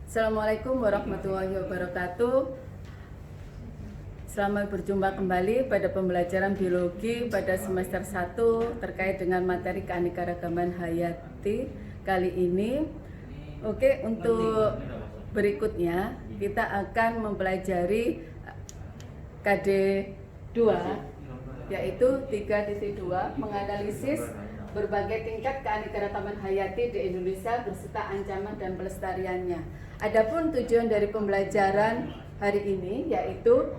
Assalamualaikum warahmatullahi wabarakatuh. Selamat berjumpa kembali pada pembelajaran biologi pada semester 1 terkait dengan materi keanekaragaman hayati kali ini. Oke, untuk berikutnya kita akan mempelajari KD 2 yaitu 3.2 menganalisis berbagai tingkat keanekaragaman hayati di Indonesia beserta ancaman dan pelestariannya. Adapun tujuan dari pembelajaran hari ini yaitu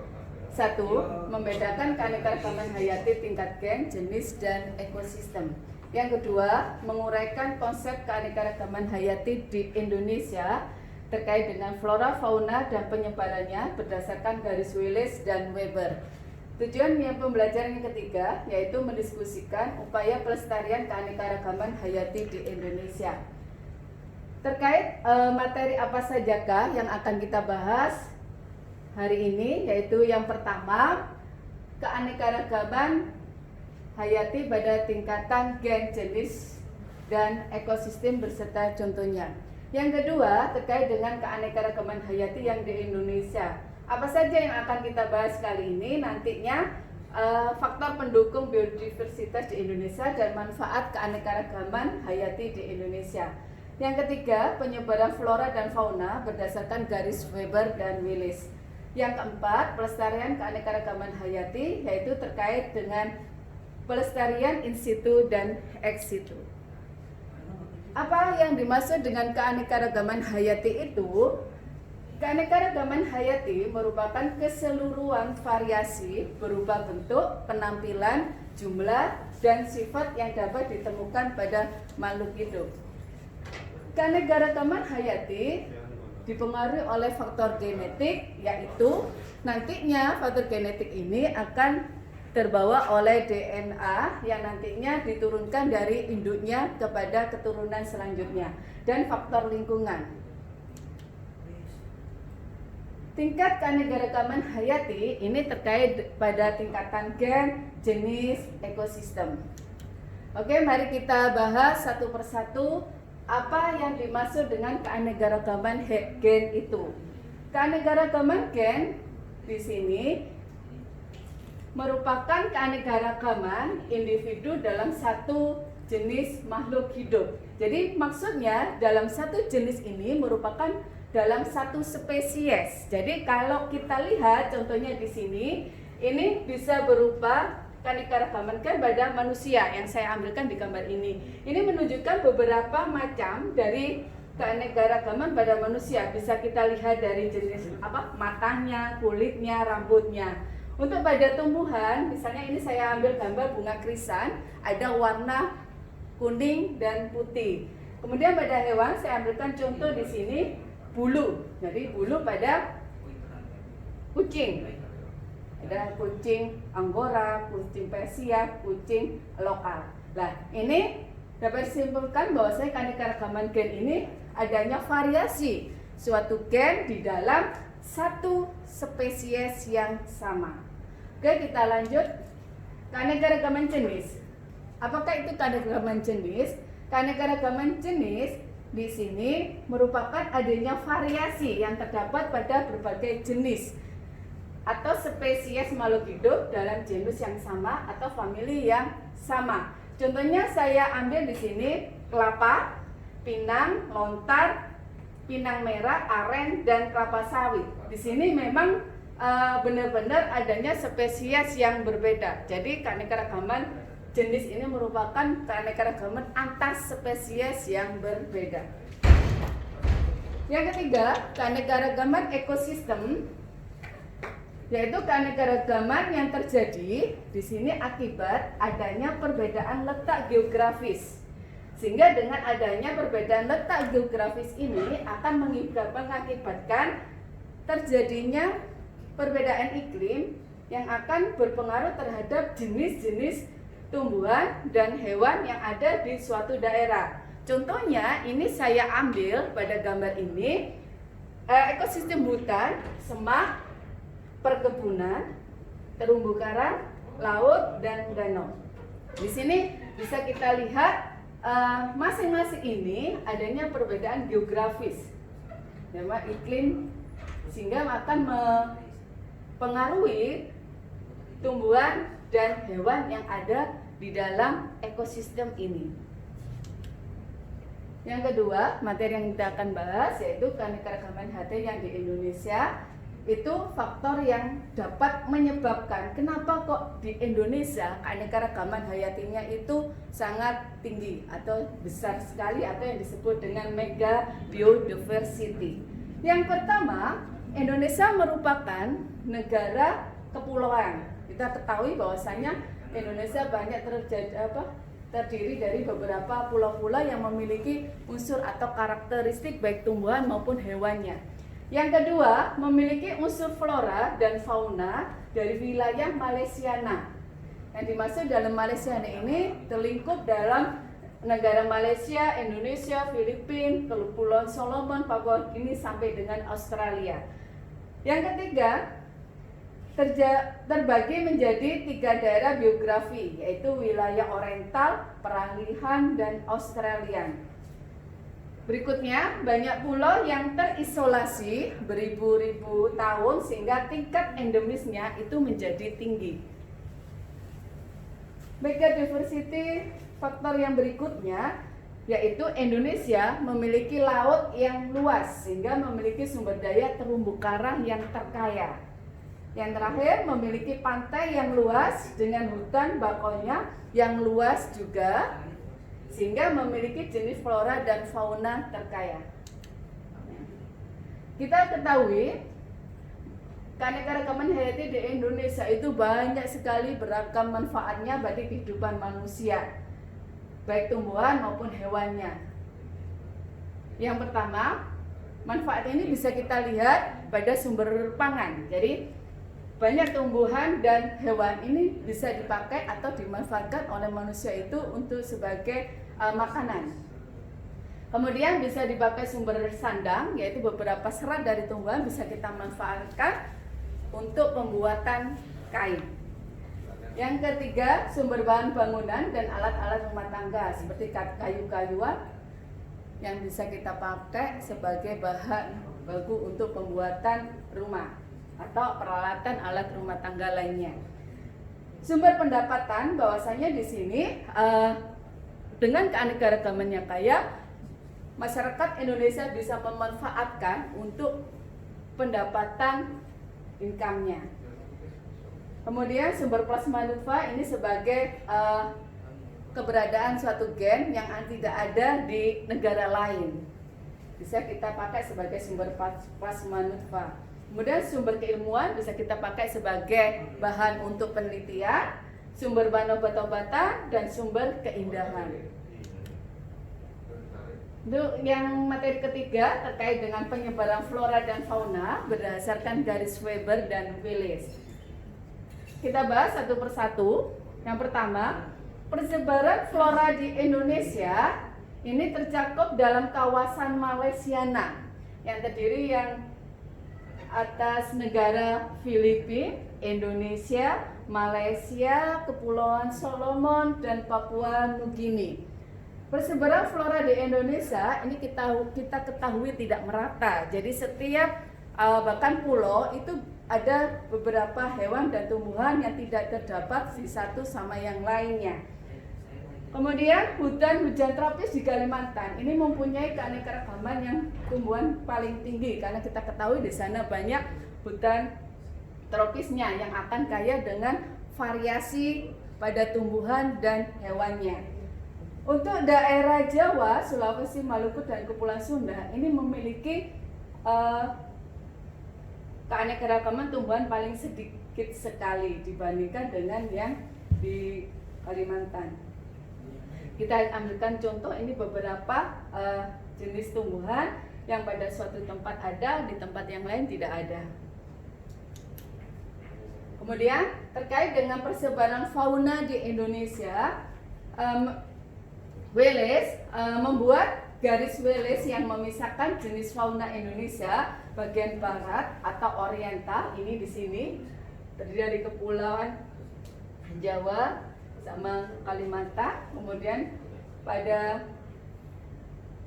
1. Membedakan keanekaragaman hayati tingkat gen, jenis, dan ekosistem. Yang kedua, menguraikan konsep keanekaragaman hayati di Indonesia terkait dengan flora, fauna, dan penyebarannya berdasarkan garis Wallace dan Weber. Tujuan pembelajaran yang ketiga yaitu mendiskusikan upaya pelestarian keanekaragaman hayati di Indonesia. Terkait materi apa sajakah yang akan kita bahas hari ini, yaitu yang pertama, keanekaragaman hayati pada tingkatan gen, jenis, dan ekosistem beserta contohnya. Yang kedua, terkait dengan keanekaragaman hayati yang di Indonesia. Apa saja yang akan kita bahas kali ini? Nantinya faktor pendukung biodiversitas di Indonesia dan manfaat keanekaragaman hayati di Indonesia. Yang ketiga, penyebaran flora dan fauna berdasarkan garis Weber dan Wallace. Yang keempat, pelestarian keanekaragaman hayati, yaitu terkait dengan pelestarian in situ dan ex situ. Apa yang dimaksud dengan keanekaragaman hayati itu? Keanekaragaman hayati merupakan keseluruhan variasi berupa bentuk, penampilan, jumlah, dan sifat yang dapat ditemukan pada makhluk hidup. Keanekaragaman hayati dipengaruhi oleh faktor genetik, yaitu nantinya faktor genetik ini akan terbawa oleh DNA yang nantinya diturunkan dari induknya kepada keturunan selanjutnya, dan faktor lingkungan. Tingkat keanekaragaman hayati ini terkait pada tingkatan gen, jenis, ekosistem. Oke, mari kita bahas satu persatu apa yang dimaksud dengan keanekaragaman gen itu. Keanekaragaman gen di sini merupakan keanekaragaman individu dalam satu jenis makhluk hidup. Jadi maksudnya dalam satu jenis ini merupakan dalam satu spesies. Jadi kalau kita lihat contohnya di sini, ini bisa berupa keanekaragaman gen pada manusia yang saya ambilkan di gambar ini. Ini menunjukkan beberapa macam dari keanekaragaman pada manusia. Bisa kita lihat dari jenis matanya, kulitnya, rambutnya. Untuk pada tumbuhan, misalnya ini saya ambil gambar bunga krisan, ada warna kuning dan putih. Kemudian pada hewan saya ambilkan contoh di sini bulu. Jadi bulu pada kucing. Ada kucing Anggora, kucing Persia, kucing lokal. Nah, ini dapat disimpulkan bahwa keanekaragaman gen ini adanya variasi suatu gen di dalam satu spesies yang sama. Oke, kita lanjut. Keanekaragaman jenis. Apakah itu keanekaragaman jenis? Keanekaragaman jenis di sini merupakan adanya variasi yang terdapat pada berbagai jenis atau spesies makhluk hidup dalam genus yang sama atau famili yang sama. Contohnya saya ambil di sini kelapa, pinang, lontar, pinang merah, aren, dan kelapa sawit. Di sini memang benar-benar adanya spesies yang berbeda. Jadi keanekaragaman jenis ini merupakan keanekaragaman antar spesies yang berbeda. Yang ketiga, keanekaragaman ekosistem, yaitu keanekaragaman yang terjadi di sini akibat adanya perbedaan letak geografis. Sehingga dengan adanya perbedaan letak geografis ini akan mengakibatkan terjadinya perbedaan iklim yang akan berpengaruh terhadap jenis-jenis tumbuhan dan hewan yang ada di suatu daerah. Contohnya ini saya ambil pada gambar ini ekosistem hutan, semak, perkebunan, terumbu karang, laut, dan danau. Di sini bisa kita lihat masing-masing ini adanya perbedaan geografis, nama iklim, sehingga akan mempengaruhi tumbuhan dan hewan yang ada di dalam ekosistem ini. Yang kedua, materi yang kita akan bahas yaitu keanekaragaman hayati yang di Indonesia. Itu faktor yang dapat menyebabkan kenapa kok di Indonesia keanekaragaman hayatinya itu sangat tinggi atau besar sekali, atau yang disebut dengan mega biodiversity. Yang pertama, Indonesia merupakan negara kepulauan. Kita ketahui bahwasanya Indonesia banyak terdiri dari beberapa pulau-pulau yang memiliki unsur atau karakteristik baik tumbuhan maupun hewannya. Yang kedua, memiliki unsur flora dan fauna dari wilayah Malaysiana. Yang dimaksud dalam Malaysiana ini terlingkup dalam negara Malaysia, Indonesia, Filipina, Kepulauan Solomon, Papua Nugini sampai dengan Australia. Yang ketiga, terbagi menjadi 3 daerah biografi, yaitu wilayah Oriental, Peralihan, dan Australian. Berikutnya, banyak pulau yang terisolasi beribu-ribu tahun sehingga tingkat endemisnya itu menjadi tinggi. Megadiversity faktor yang berikutnya yaitu Indonesia memiliki laut yang luas sehingga memiliki sumber daya terumbu karang yang terkaya. Yang terakhir, memiliki pantai yang luas dengan hutan bakonya yang luas juga, sehingga memiliki jenis flora dan fauna terkaya. Kita ketahui keanekaragaman hayati di Indonesia itu banyak sekali beragam manfaatnya bagi kehidupan manusia, baik tumbuhan maupun hewannya. Yang pertama, manfaat ini bisa kita lihat pada sumber pangan. Jadi banyak tumbuhan dan hewan ini bisa dipakai atau dimanfaatkan oleh manusia itu untuk sebagai makanan. Kemudian bisa dipakai sumber sandang, yaitu beberapa serat dari tumbuhan bisa kita manfaatkan untuk pembuatan kain. Yang ketiga, sumber bahan bangunan dan alat-alat rumah tangga seperti kayu-kayuan yang bisa kita pakai sebagai bahan baku untuk pembuatan rumah atau peralatan alat rumah tangga lainnya. Sumber pendapatan, bahwasanya di sini dengan keanekaragamannya kaya, masyarakat Indonesia bisa memanfaatkan untuk pendapatan income-nya. Kemudian sumber plasma nutfah ini sebagai keberadaan suatu gen yang tidak ada di negara lain. Bisa kita pakai sebagai sumber plasma nutfah. Kemudian sumber keilmuan bisa kita pakai sebagai bahan untuk penelitian, sumber bahan obat-obatan, dan sumber keindahan. Untuk yang materi ketiga terkait dengan penyebaran flora dan fauna berdasarkan garis Weber dan Willis. Kita bahas satu persatu. Yang pertama, persebaran flora di Indonesia ini tercakup dalam kawasan Malaysiana yang terdiri yang atas negara Filipina, Indonesia, Malaysia, Kepulauan Solomon, dan Papua Nugini. Persebaran flora di Indonesia ini kita ketahui tidak merata. Jadi setiap bahkan pulau itu ada beberapa hewan dan tumbuhan yang tidak terdapat di satu sama yang lainnya. Kemudian hutan hujan tropis di Kalimantan ini mempunyai keanekaragaman yang tumbuhan paling tinggi karena kita ketahui di sana banyak hutan tropisnya yang akan kaya dengan variasi pada tumbuhan dan hewannya. Untuk daerah Jawa, Sulawesi, Maluku, dan Kepulauan Sunda ini memiliki keanekaragaman tumbuhan paling sedikit sekali dibandingkan dengan yang di Kalimantan. Kita ambilkan contoh, ini beberapa jenis tumbuhan yang pada suatu tempat ada, di tempat yang lain tidak ada. Kemudian terkait dengan persebaran fauna di Indonesia, Wallace membuat garis Wallace yang memisahkan jenis fauna Indonesia bagian barat atau oriental, ini di sini terdiri dari Kepulauan Jawa sama Kalimantan, kemudian pada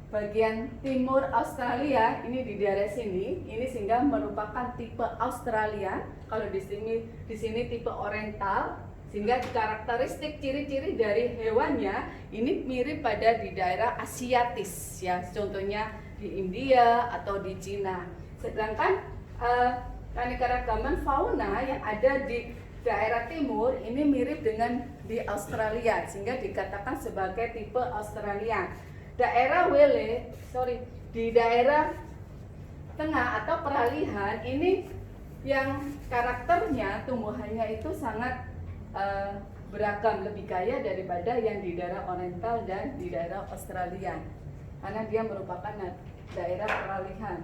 bagian timur Australia, ini di daerah sini, ini sehingga merupakan tipe Australia. Kalau di sini tipe Oriental, sehingga karakteristik ciri-ciri dari hewannya ini mirip pada di daerah Asiatis ya, contohnya di India atau di Cina. Sedangkan keanekaragaman fauna yang ada di daerah timur ini mirip dengan di Australia, sehingga dikatakan sebagai tipe Australia. Daerah di daerah tengah atau peralihan ini yang karakternya tumbuhannya itu sangat beragam, lebih kaya daripada yang di daerah Oriental dan di daerah Australia, karena dia merupakan daerah peralihan.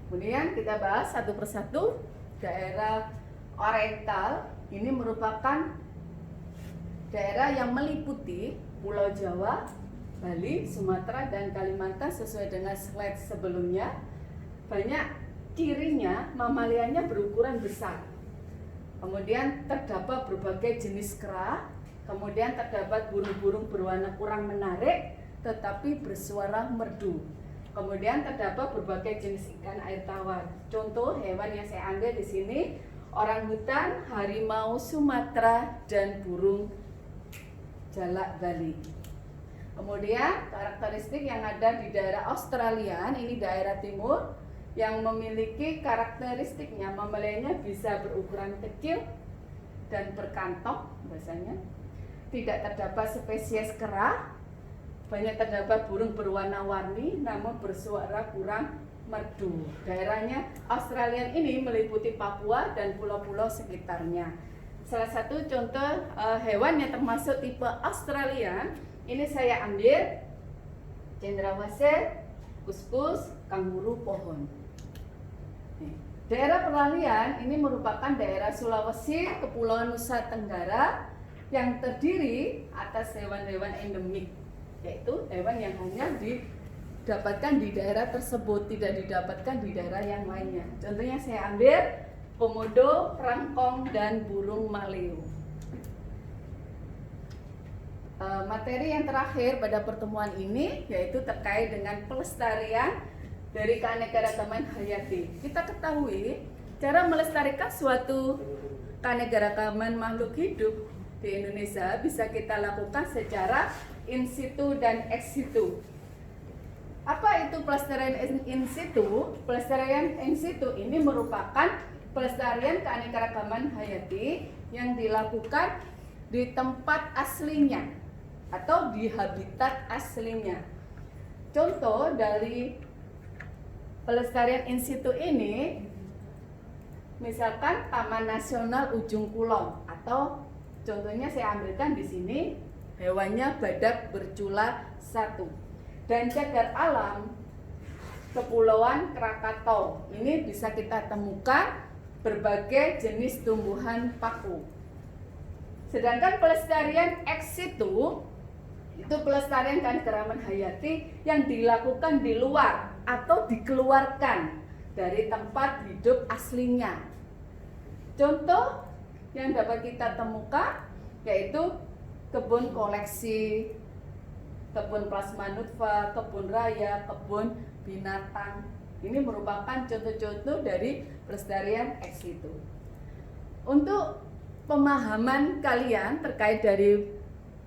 Kemudian kita bahas satu persatu. Daerah Oriental ini merupakan daerah yang meliputi Pulau Jawa, Bali, Sumatera, dan Kalimantan sesuai dengan slide sebelumnya. Banyak cirinya, mamalianya berukuran besar. Kemudian terdapat berbagai jenis kera, kemudian terdapat burung-burung berwarna kurang menarik tetapi bersuara merdu. Kemudian terdapat berbagai jenis ikan air tawar. Contoh hewan yang saya ambil di sini, orangutan, harimau Sumatera, dan burung jalak Bali. Kemudian karakteristik yang ada di daerah Australia, ini daerah timur, yang memiliki karakteristiknya mamalianya bisa berukuran kecil dan berkantong biasanya. Tidak terdapat spesies kera. Banyak terdapat burung berwarna-warni namun bersuara kurang merdu. Daerahnya Australian ini meliputi Papua dan pulau-pulau sekitarnya. Salah satu contoh hewan yang termasuk tipe Australian ini saya ambil cendrawasih, kuskus, kanguru pohon. Daerah peralihan ini merupakan daerah Sulawesi, Kepulauan Nusa Tenggara yang terdiri atas hewan-hewan endemik, yaitu hewan yang hanya didapatkan di daerah tersebut, tidak didapatkan di daerah yang lainnya. Contohnya saya ambil komodo, rangkong, dan burung maleo. Materi yang terakhir pada pertemuan ini yaitu terkait dengan pelestarian dari keanekaragaman hayati. Kita ketahui cara melestarikan suatu keanekaragaman makhluk hidup di Indonesia bisa kita lakukan secara in situ dan ex situ. Apa itu pelestarian in situ? Pelestarian in situ ini merupakan pelestarian keanekaragaman hayati yang dilakukan di tempat aslinya atau di habitat aslinya. Contoh dari pelestarian in situ ini, misalkan Taman Nasional Ujung Kulon, atau contohnya saya ambilkan di sini hewannya badak bercula 1, dan cagar alam Kepulauan Krakatau. Ini bisa kita temukan berbagai jenis tumbuhan paku. Sedangkan pelestarian ex situ itu pelestarian keanekaragaman hayati yang dilakukan di luar atau dikeluarkan dari tempat hidup aslinya. Contoh yang dapat kita temukan yaitu kebun koleksi, kebun plasma nutfah, kebun raya, kebun binatang. Ini merupakan contoh-contoh dari pelestarian ex situ. Untuk pemahaman kalian terkait dari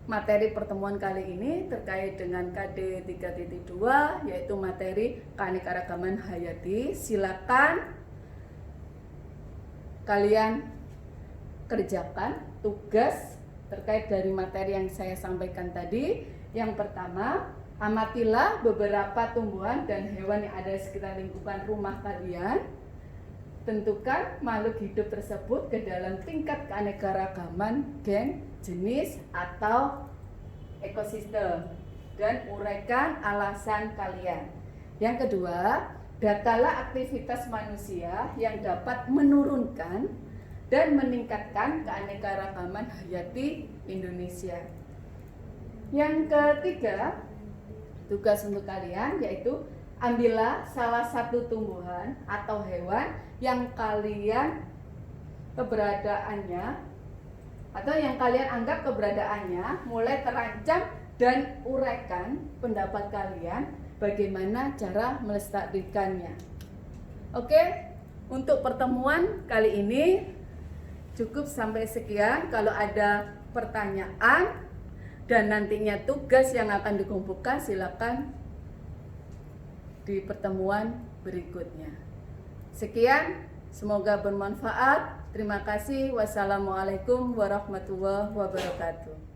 materi pertemuan kali ini terkait dengan KD 3.2 yaitu materi keanekaragaman hayati, silakan kalian kerjakan tugas terkait dari materi yang saya sampaikan tadi. Yang pertama, amatilah beberapa tumbuhan dan hewan yang ada di sekitar lingkungan rumah kalian. Tentukan makhluk hidup tersebut ke dalam tingkat keanekaragaman gen, jenis, atau ekosistem, dan uraikan alasan kalian. Yang kedua, datalah aktivitas manusia yang dapat menurunkan dan meningkatkan keanekaragaman hayati Indonesia. Yang ketiga, tugas untuk kalian yaitu ambillah salah satu tumbuhan atau hewan yang kalian keberadaannya atau yang kalian anggap keberadaannya mulai terancam, dan uraikan pendapat kalian bagaimana cara melestarikannya. Oke, untuk pertemuan kali ini cukup sampai sekian. Kalau ada pertanyaan dan nantinya tugas yang akan dikumpulkan, silakan di pertemuan berikutnya. Sekian, semoga bermanfaat. Terima kasih. Wassalamualaikum warahmatullahi wabarakatuh.